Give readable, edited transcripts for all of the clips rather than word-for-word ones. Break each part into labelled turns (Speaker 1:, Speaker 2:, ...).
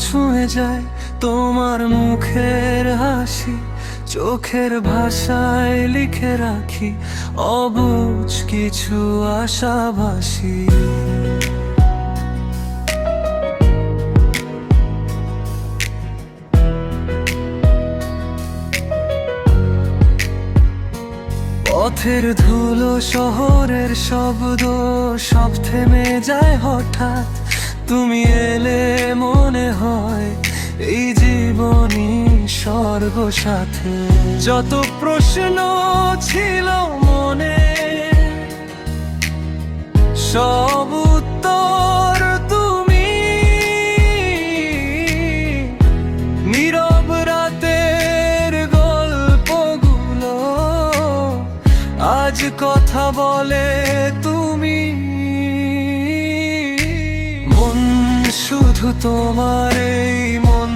Speaker 1: ছুঁয়ে যায় তোমার মুখের হাসি, চোখের ভাষায় লিখে রাখি অবুঝ কিছু আশাবাসী। পথের ধুলো, শহরের শব্দ সব থেমে যায় হঠাৎ। তুমি এলে মনে হয় এই জীবনই স্বর্গ সাথে। যত প্রশ্ন ছিল মনে, সব উত্তর তুমি। নীরব রাতের গল্পগুলো আজ কথা বলে তুমি। মন শুধু তোমার, এই মন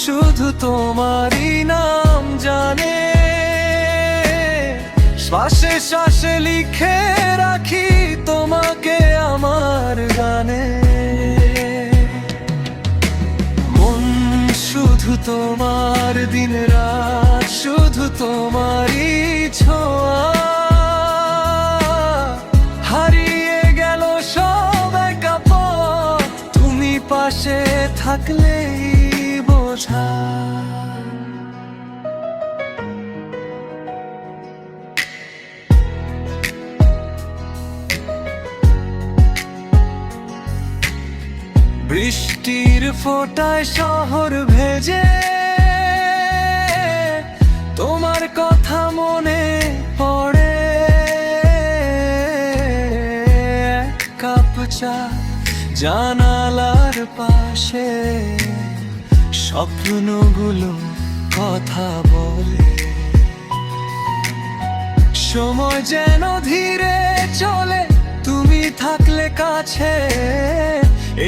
Speaker 1: শুধু তোমারই নাম জানে। শ্বাসে শ্বাসে লিখে রাখি তোমাকে আমার গানে। মন শুধু তোমার, দিন রাত শুধু তোমারই ছোঁয়া। হারিয়ে গেল সব একা পথ, তুমি পাশে থাকলেই বোঝা। বৃষ্টির ফোঁটায় শহর ভেজে, তোমার কথা মনে পড়ে। এক কাপ চা জানালার পাশে, স্বপ্নগুলো কথা বলে। সময় যেন ধীরে চলে, তুমি থাকলে কাছে।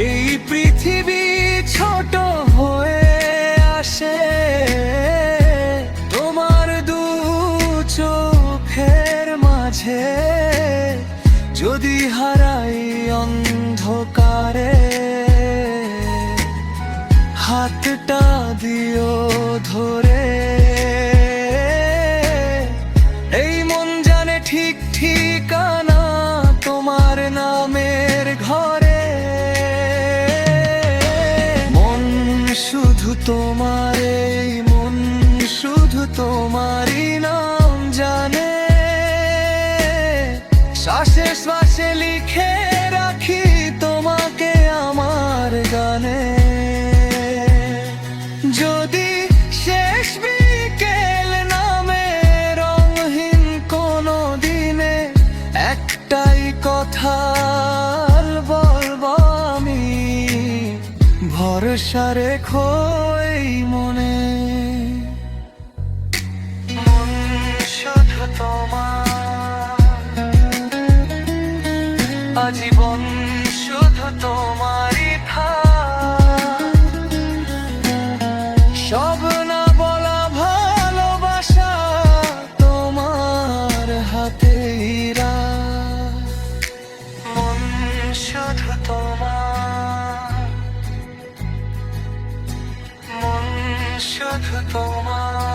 Speaker 1: এই পৃথিবী ছোট হয়ে আসে তোমার দু চোখের মাঝে। যদি হারাই অন্ধকারে, হাতটা দিও ধরে। এই মন জানে ঠিক ঠিকানা তোমার নামের ঘরে। মন শুধু তোমার, এই মন শুধু তোমারই নাম জানে। শ্বাসে শ্বাসে লিখে রাখি তোমাকে আমার গানে। যদি শেষ বিকেল নামে রঙহীন কোনো দিনে, একটাই কথা বলবো আমি, ভরসা রেখো এই মনে। মন শুধু তোমার, আজীবন শুধু তোমারই থাক। সব না বলা ভালোবাসা তোমার হাতেই রাখ। মন শুধু তোমার, মন শুধু তোমার।